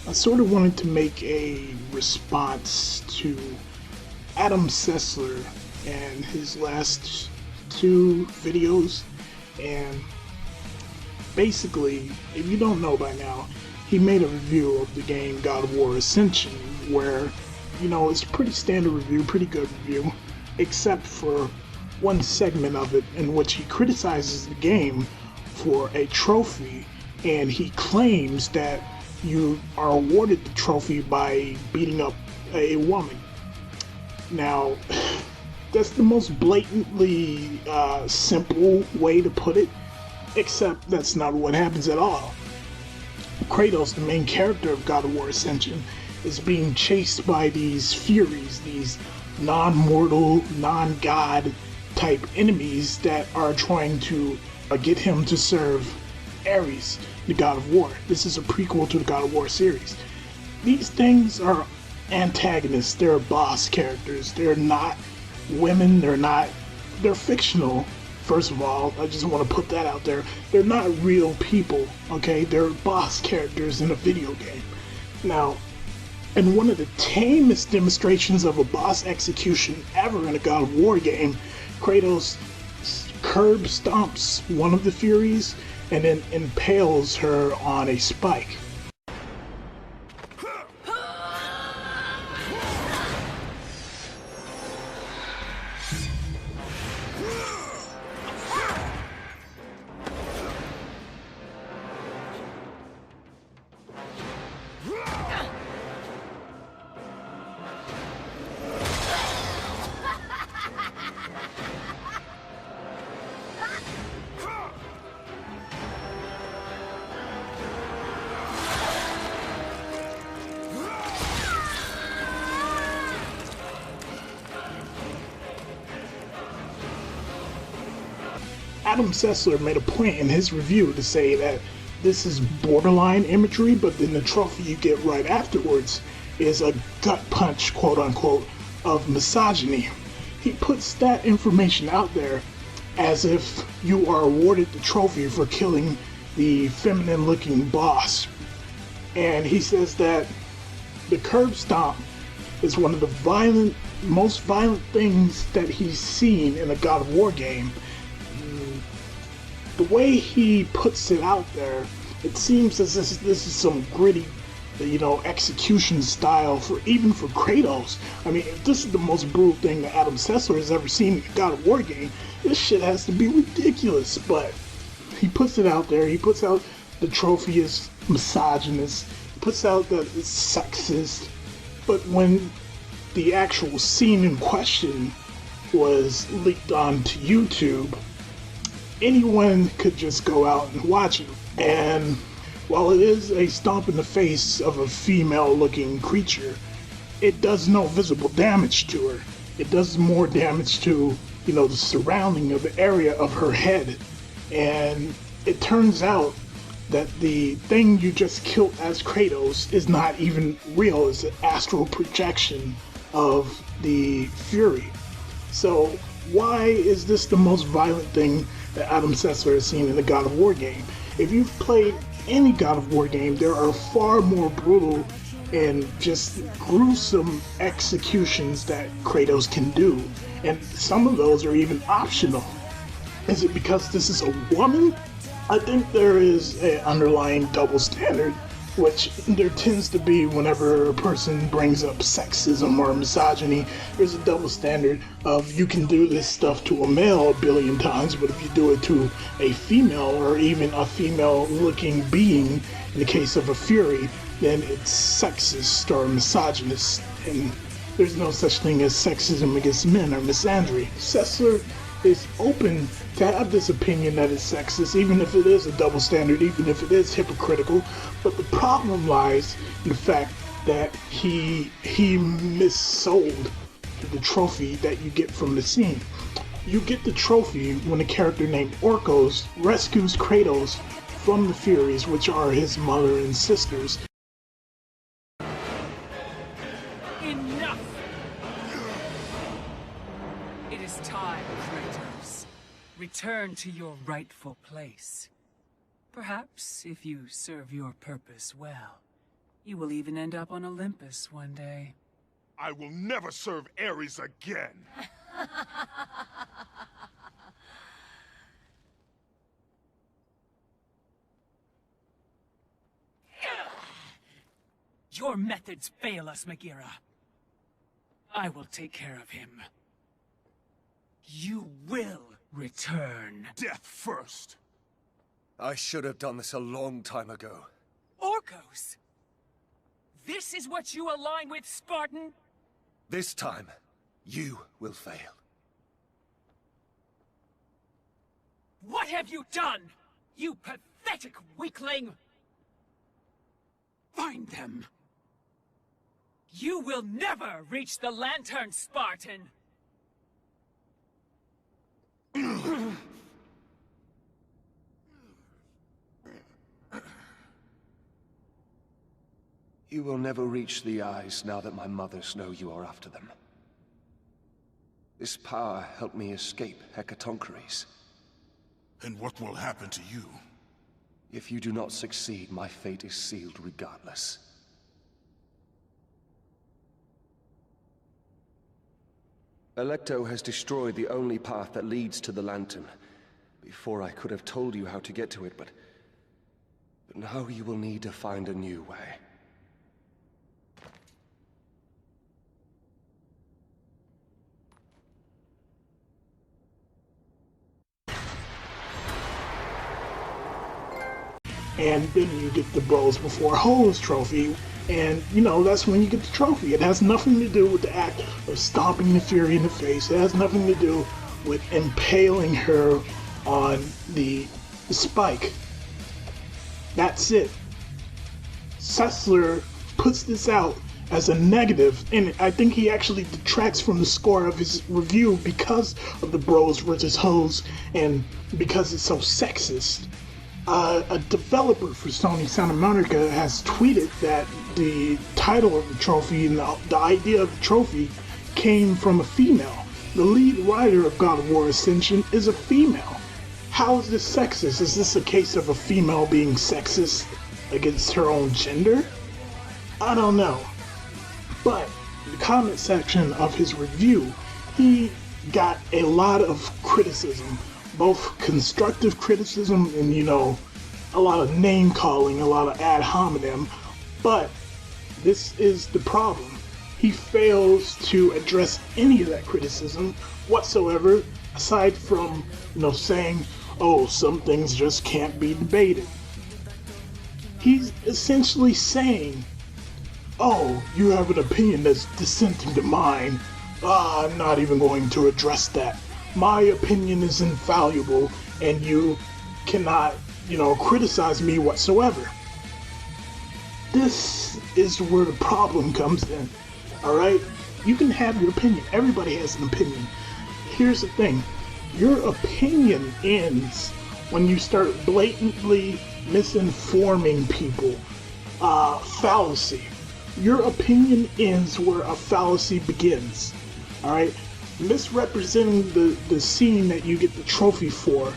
I sort of wanted to make a response to Adam Sessler and his last two videos. And basically, if you don't know by now, he made a review of the game God of War Ascension, where, it's a pretty standard review, pretty good review, except for one segment of it in which he criticizes the game for a trophy, and he claims that you are awarded the trophy by beating up a woman. Now, that's the most blatantly simple way to put it, except that's not what happens at all. Kratos, the main character of God of War Ascension, is being chased by these Furies, these non-mortal, non-god type enemies that are trying to get him to serve Ares, the God of War. This is a prequel to the God of War series. These things are antagonists, they're boss characters, they're not women, they're fictional. First of all, I just want to put that out there. They're not real people, okay? They're boss characters in a video game. Now, in one of the tamest demonstrations of a boss execution ever in a God of War game, Kratos curb stomps one of the Furies and then impales her on a spike. Adam Sessler made a point in his review to say that this is borderline imagery, but then the trophy you get right afterwards is a gut punch, quote unquote, of misogyny. He puts that information out there as if you are awarded the trophy for killing the feminine looking boss. And he says that the curb stomp is one of the most violent things that he's seen in a God of War game. The way he puts it out there, it seems as if this is some gritty, execution style even for Kratos. I mean, if this is the most brutal thing that Adam Sessler has ever seen in a God of War game, this shit has to be ridiculous. But he puts it out there. He puts out the trophy is misogynist. He puts out that it's sexist. But when the actual scene in question was leaked onto YouTube, anyone could just go out and watch it. And while it is a stomp in the face of a female-looking creature, it does no visible damage to her. It does more damage to, the surrounding of the area of her head. And it turns out that the thing you just killed as Kratos is not even real. It's an astral projection of the Fury. So why is this the most violent thing that Adam Sessler has seen in the God of War game? If you've played any God of War game, there are far more brutal and just gruesome executions that Kratos can do, and some of those are even optional. Is it because this is a woman? I think there is an underlying double standard, which there tends to be whenever a person brings up sexism or misogyny. There's a double standard of you can do this stuff to a male a billion times, but if you do it to a female or even a female-looking being, in the case of a Fury, then it's sexist or misogynist, and there's no such thing as sexism against men or misandry. Sessler is open to have this opinion that it's sexist, even if it is a double standard, even if it is hypocritical. But the problem lies in the fact that he missold the trophy that you get from the scene. You get the trophy when a character named Orcos rescues Kratos from the Furies, which are his mother and sisters. Enough! It is time, Kratos. Return to your rightful place. Perhaps, if you serve your purpose well, You will even end up on Olympus one day. I will never serve Ares again. Your methods fail us, Megira. I will take care of him. You will return. Death first. I should have done this a long time ago. Orcos! This is what you align with, Spartan? This time, you will fail. What have you done? You pathetic weakling! Find them! You will never reach the Lantern, Spartan! You will never reach the eyes now that my mothers know you are after them. This power helped me escape Hecatoncheires. And what will happen to you? If you do not succeed, my fate is sealed regardless. Alecto has destroyed the only path that leads to the Lantern. Before I could have told you how to get to it, but now you will need to find a new way. And then you get the Bros Before Hos trophy, and you know, that's when you get the trophy. It has nothing to do with the act of stomping the Fury in the face. It has nothing to do with impaling her on the spike. That's it. Sessler puts this out as a negative, and I think he actually detracts from the score of his review because of the Bros versus Hos and because it's so sexist. A developer for Sony Santa Monica has tweeted that the title of the trophy and the idea of the trophy came from a female. The lead writer of God of War Ascension is a female. How is this sexist? Is this a case of a female being sexist against her own gender? I don't know. But in the comment section of his review, he got a lot of criticism. Both constructive criticism and, you know, a lot of name calling, a lot of ad hominem, but this is the problem. He fails to address any of that criticism whatsoever, aside from, you know, saying, oh, some things just can't be debated. He's essentially saying, oh, you have an opinion that's dissenting to mine. I'm not even going to address that. My opinion is infallible, and you cannot, you know, criticize me whatsoever. This is where the problem comes in, alright? You can have your opinion. Everybody has an opinion. Here's the thing. Your opinion ends when you start blatantly misinforming people. Fallacy. Your opinion ends where a fallacy begins, alright? Misrepresenting the scene that you get the trophy for,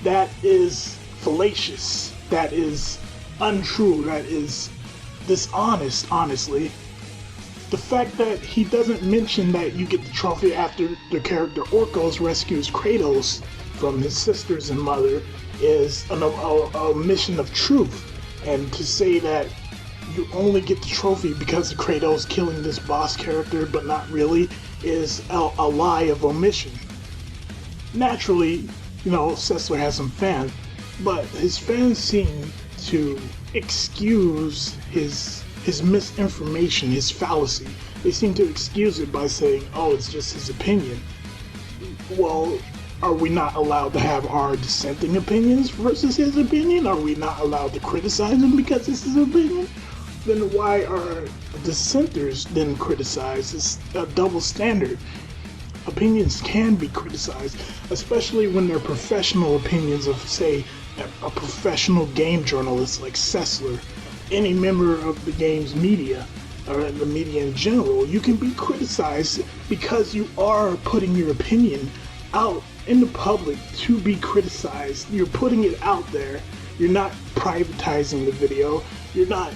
that is fallacious, that is untrue, that is dishonest, honestly. The fact that he doesn't mention that you get the trophy after the character Orcos rescues Kratos from his sisters and mother is an omission of truth. And to say that you only get the trophy because of Kratos killing this boss character, but not really, is a lie of omission. Naturally, you know, Sessler has some fans, but his fans seem to excuse his misinformation, his fallacy. They seem to excuse it by saying, oh, it's just his opinion. Well, are we not allowed to have our dissenting opinions versus his opinion? Are we not allowed to criticize him because it's his opinion? Then why are dissenters then criticized? It's a double standard. Opinions can be criticized, especially when they're professional opinions of, say, a professional game journalist like Sessler. Any member of the game's media, or the media in general, you can be criticized because you are putting your opinion out in the public to be criticized. You're putting it out there. You're not privatizing the video. You're not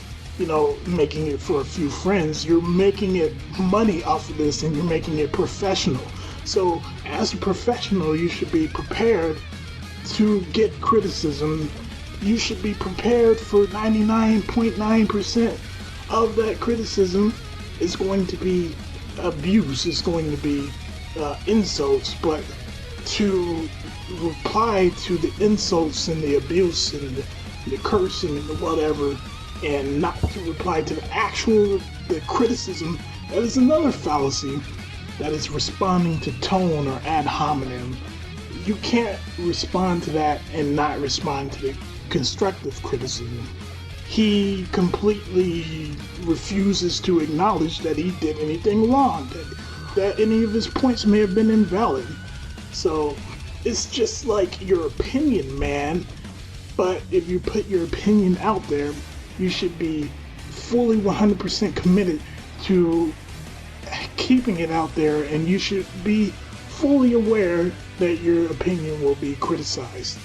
making it for a few friends. You're making it money off of this, and you're making it professional. So as a professional, you should be prepared to get criticism. You should be prepared for 99.9% of that criticism is going to be abuse, is going to be insults, but to reply to the insults and the abuse and the cursing and the whatever, and not to reply to the criticism, that is another fallacy. That is responding to tone or ad hominem. You can't respond to that and not respond to the constructive criticism. He completely refuses to acknowledge that he did anything wrong, that any of his points may have been invalid. So it's just like your opinion, man. But if you put your opinion out there, you should be fully 100% committed to keeping it out there, and you should be fully aware that your opinion will be criticized.